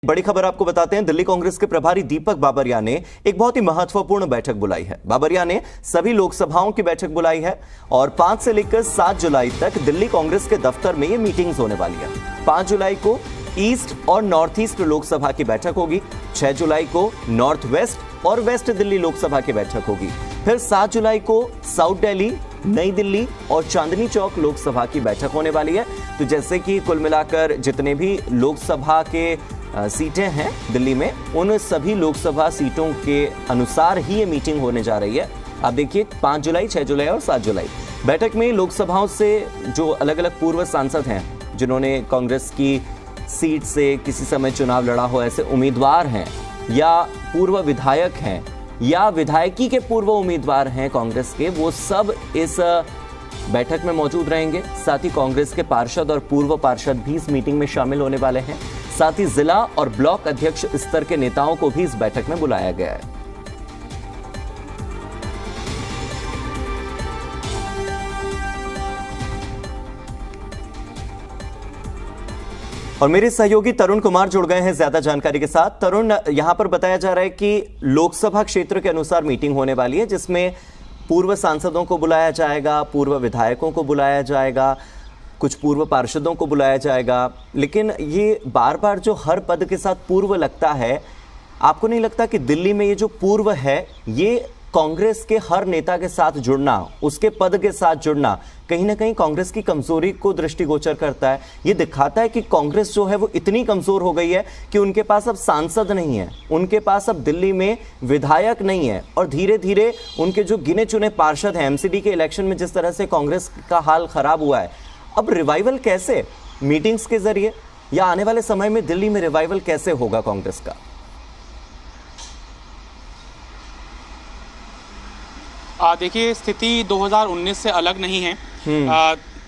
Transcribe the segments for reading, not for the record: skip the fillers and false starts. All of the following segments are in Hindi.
बड़ी खबर आपको बताते हैं। दिल्ली कांग्रेस के प्रभारी दीपक बाबरिया ने एक बहुत ही महत्वपूर्ण बैठक बुलाई है। बाबरिया ने सभी लोकसभाओं की बैठक बुलाई है और 5 से लेकर 7 जुलाई तक दिल्ली कांग्रेस के दफ्तर में ये मीटिंग्स होने वाली है। 5 जुलाई को ईस्ट और नॉर्थ ईस्ट लोकसभा की बैठक होगी। 6 जुलाई को नॉर्थ वेस्ट और वेस्ट दिल्ली लोकसभा की बैठक होगी। फिर 7 जुलाई को साउथ दिल्ली, नई दिल्ली और चांदनी चौक लोकसभा की बैठक होने वाली है। तो जैसे कि कुल मिलाकर जितने भी लोकसभा के सीटें हैं दिल्ली में, उन सभी लोकसभा सीटों के अनुसार ही ये मीटिंग होने जा रही है। आप देखिए 5 जुलाई, 6 जुलाई और 7 जुलाई बैठक में लोकसभाओं से जो अलग अलग पूर्व सांसद हैं जिन्होंने कांग्रेस की सीट से किसी समय चुनाव लड़ा हो, ऐसे उम्मीदवार हैं या पूर्व विधायक हैं या विधायकी के पूर्व उम्मीदवार हैं कांग्रेस के, वो सब इस बैठक में मौजूद रहेंगे। साथ ही कांग्रेस के पार्षद और पूर्व पार्षद भी इस मीटिंग में शामिल होने वाले हैं। साथ ही जिला और ब्लॉक अध्यक्ष स्तर के नेताओं को भी इस बैठक में बुलाया गया है। और मेरे सहयोगी तरुण कुमार जुड़ गए हैं ज्यादा जानकारी के साथ। तरुण, यहां पर बताया जा रहा है कि लोकसभा क्षेत्र के अनुसार मीटिंग होने वाली है जिसमें पूर्व सांसदों को बुलाया जाएगा, पूर्व विधायकों को बुलाया जाएगा, कुछ पूर्व पार्षदों को बुलाया जाएगा। लेकिन ये बार बार जो हर पद के साथ पूर्व लगता है, आपको नहीं लगता कि दिल्ली में ये जो पूर्व है ये कांग्रेस के हर नेता के साथ जुड़ना, उसके पद के साथ जुड़ना कहीं ना कहीं कांग्रेस की कमजोरी को दृष्टिगोचर करता है? ये दिखाता है कि कांग्रेस जो है वो इतनी कमजोर हो गई है कि उनके पास अब सांसद नहीं है, उनके पास अब दिल्ली में विधायक नहीं है और धीरे धीरे उनके जो गिने चुने पार्षद हैं, एमसीडी के इलेक्शन में जिस तरह से कांग्रेस का हाल खराब हुआ है, अब रिवाइवल कैसे? मीटिंग्स के जरिए या आने वाले समय में दिल्ली में रिवाइवल कैसे होगा कांग्रेस का? देखिए, स्थिति 2019 से अलग नहीं है।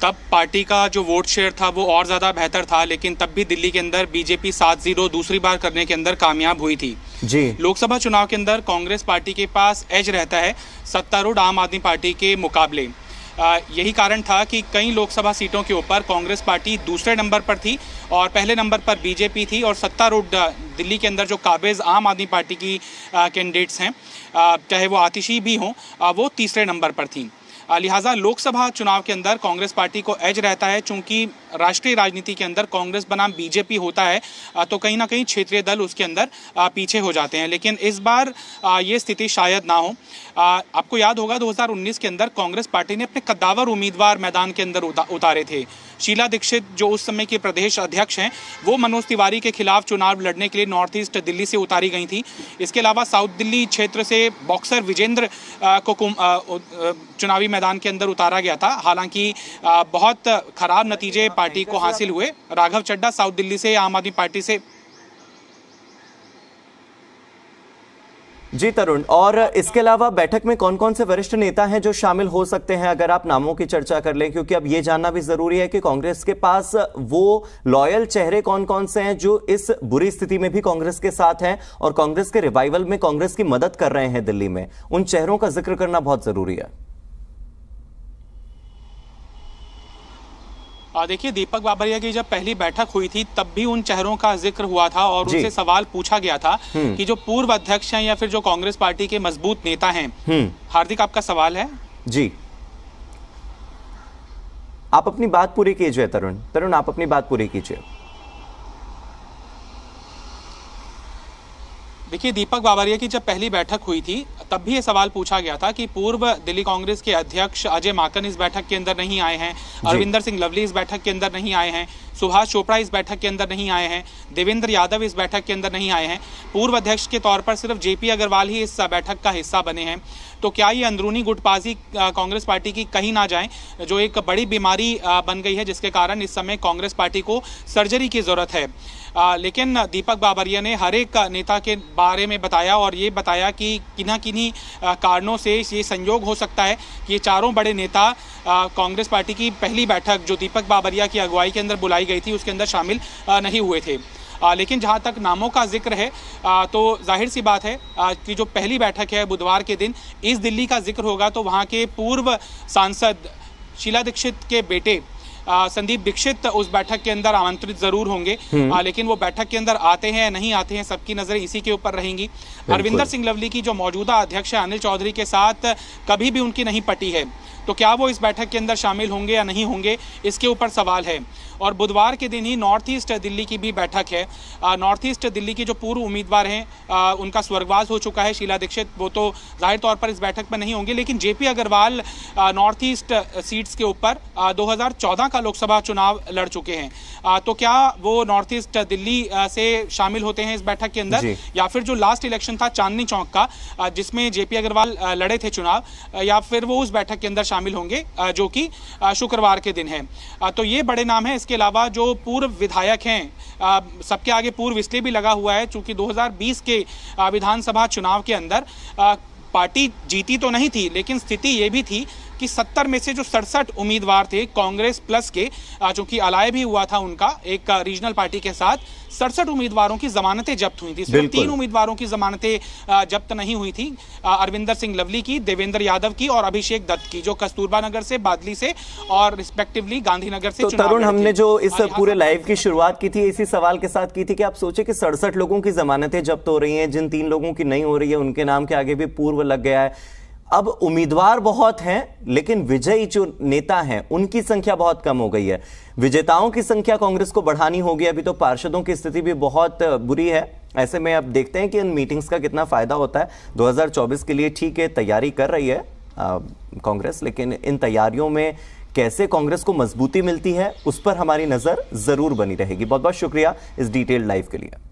तब पार्टी का जो वोट शेयर था वो और ज़्यादा बेहतर था, लेकिन तब भी दिल्ली के अंदर बीजेपी 7-0 दूसरी बार करने के अंदर कामयाब हुई थी जी। लोकसभा चुनाव के अंदर कांग्रेस पार्टी के पास एज रहता है सत्तारूढ़ आम आदमी पार्टी के मुकाबले। यही कारण था कि कई लोकसभा सीटों के ऊपर कांग्रेस पार्टी दूसरे नंबर पर थी और पहले नंबर पर बीजेपी थी और सत्तारूढ़ दिल्ली के अंदर जो काबिज आम आदमी पार्टी की कैंडिडेट्स हैं, चाहे वो आतिशी भी हों, वो तीसरे नंबर पर थीं। लिहाजा लोकसभा चुनाव के अंदर कांग्रेस पार्टी को एज रहता है। चूंकि राष्ट्रीय राजनीति के अंदर कांग्रेस बनाम बीजेपी होता है तो कहीं ना कहीं क्षेत्रीय दल उसके अंदर पीछे हो जाते हैं, लेकिन इस बार ये स्थिति शायद ना हो। आपको याद होगा 2019 के अंदर कांग्रेस पार्टी ने अपने कद्दावर उम्मीदवार मैदान के अंदर उतारे थे। शीला दीक्षित जो उस समय के प्रदेश अध्यक्ष हैं, वो मनोज तिवारी के खिलाफ चुनाव लड़ने के लिए नॉर्थ ईस्ट दिल्ली से उतारी गई थी। इसके अलावा साउथ दिल्ली क्षेत्र से बॉक्सर विजेंद्र को चुनावी मैदान के अंदर उतारा गया था। हालांकि बहुत खराब नतीजे पार्टी को हासिल हुए। राघव चड्ढा साउथ दिल्ली से आम आदमी पार्टी से। जी तरुण, और इसके अलावा बैठक में कौन कौन से वरिष्ठ नेता हैं जो शामिल हो सकते हैं, अगर आप नामों की चर्चा कर लें, क्योंकि अब ये जानना भी जरूरी है कि कांग्रेस के पास वो लॉयल चेहरे कौन कौन से हैं जो इस बुरी स्थिति में भी कांग्रेस के साथ हैं और कांग्रेस के रिवाइवल में कांग्रेस की मदद कर रहे हैं दिल्ली में। उन चेहरों का जिक्र करना बहुत जरूरी है। देखिए, दीपक बाबरिया की जब पहली बैठक हुई थी तब भी उन चेहरों का जिक्र हुआ था और उनसे सवाल पूछा गया था कि जो पूर्व अध्यक्ष हैं या फिर जो कांग्रेस पार्टी के मजबूत नेता हैं। हार्दिक, आपका सवाल है जी। आप अपनी बात पूरी कीजिए तरुण, आप अपनी बात पूरी कीजिए। देखिए, दीपक बाबरिया की जब पहली बैठक हुई थी तब भी ये सवाल पूछा गया था कि पूर्व दिल्ली कांग्रेस के अध्यक्ष अजय माकन इस बैठक के अंदर नहीं आए हैं, अरविंदर सिंह लवली इस बैठक के अंदर नहीं आए हैं, सुभाष चोपड़ा इस बैठक के अंदर नहीं आए हैं, देवेंद्र यादव इस बैठक के अंदर नहीं आए हैं। पूर्व अध्यक्ष के तौर पर सिर्फ जेपी अग्रवाल ही इस बैठक का हिस्सा बने हैं। तो क्या ये अंदरूनी गुटबाजी कांग्रेस पार्टी की कहीं ना जाए, जो एक बड़ी बीमारी बन गई है, जिसके कारण इस समय कांग्रेस पार्टी को सर्जरी की जरूरत है। लेकिन दीपक बाबरिया ने हर एक नेता के बारे में बताया और ये बताया कि किन्हीं कारणों से ये संयोग हो सकता है कि ये चारों बड़े नेता कांग्रेस पार्टी की पहली बैठक जो दीपक बाबरिया की अगुवाई के अंदर बुलाई गई थी उसके अंदर शामिल नहीं हुए थे। लेकिन जहां तक नामों का जिक्र है तो जाहिर सी बात है कि जो पहली बैठक है बुधवार के दिन ईस्ट दिल्ली का जिक्र होगा तो वहां के पूर्व सांसद शीला दीक्षित के बेटे संदीप दीक्षित उस बैठक के अंदर आमंत्रित जरूर होंगे, लेकिन वो बैठक के अंदर आते हैं या नहीं आते हैं, सबकी नजरें इसी के ऊपर रहेंगी। हरविंदर सिंह लवली की जो मौजूदा अध्यक्ष है अनिल चौधरी के साथ कभी भी उनकी नहीं पटी है, तो क्या वो इस बैठक के अंदर शामिल होंगे या नहीं होंगे, इसके ऊपर सवाल है। और बुधवार के दिन ही नॉर्थ ईस्ट दिल्ली की भी बैठक है। नॉर्थ ईस्ट दिल्ली की जो पूर्व उम्मीदवार हैं उनका स्वर्गवास हो चुका है शीला दीक्षित, वो तो जाहिर तौर पर इस बैठक में नहीं होंगे, लेकिन JP Agrawal north east seats के ऊपर 2014 का लोकसभा चुनाव लड़ चुके हैं। तो क्या वो नॉर्थ ईस्ट दिल्ली से शामिल होते हैं इस बैठक के अंदर, या फिर जो लास्ट इलेक्शन था चांदनी चौक का जिसमें जेपी अग्रवाल लड़े थे चुनाव, या फिर वो उस बैठक के अंदर शामिल होंगे जो कि शुक्रवार के दिन है। तो ये बड़े नाम हैं। इसके अलावा जो पूर्व विधायक हैं सबके आगे पूर्व इसलिए भी लगा हुआ है चूंकि 2020 के विधानसभा चुनाव के अंदर पार्टी जीती तो नहीं थी, लेकिन स्थिति ये भी थी कि 70 में से जो 67 उम्मीदवार थे कांग्रेस प्लस के, चूंकि अलाय भी हुआ था उनका एक रीजनल पार्टी के साथ, 67 उम्मीदवारों की जमानतें जब्त हुई थी। सिर्फ 3 उम्मीदवारों की जमानतें जब्त नहीं हुई थी, अरविंदर सिंह लवली की, देवेंद्र यादव की और अभिषेक दत्त की, जो कस्तूरबा नगर से, बादली से और रिस्पेक्टिवली गांधीनगर से। तो तरुण, हमने जो इस पूरे लाइव की शुरुआत की थी इसी सवाल के साथ की थी कि आप सोचे कि 67 लोगों की जमानतें जब्त हो रही हैं, जिन 3 लोगों की नहीं हो रही है उनके नाम के आगे भी पूर्व लग गया है। अब उम्मीदवार बहुत हैं, लेकिन विजयी जो नेता हैं उनकी संख्या बहुत कम हो गई है। विजेताओं की संख्या कांग्रेस को बढ़ानी होगी। अभी तो पार्षदों की स्थिति भी बहुत बुरी है। ऐसे में अब देखते हैं कि इन मीटिंग्स का कितना फायदा होता है। 2024 के लिए ठीक है, तैयारी कर रही है कांग्रेस, लेकिन इन तैयारियों में कैसे कांग्रेस को मजबूती मिलती है उस पर हमारी नजर जरूर बनी रहेगी। बहुत बहुत शुक्रिया इस डिटेल्ड लाइव के लिए।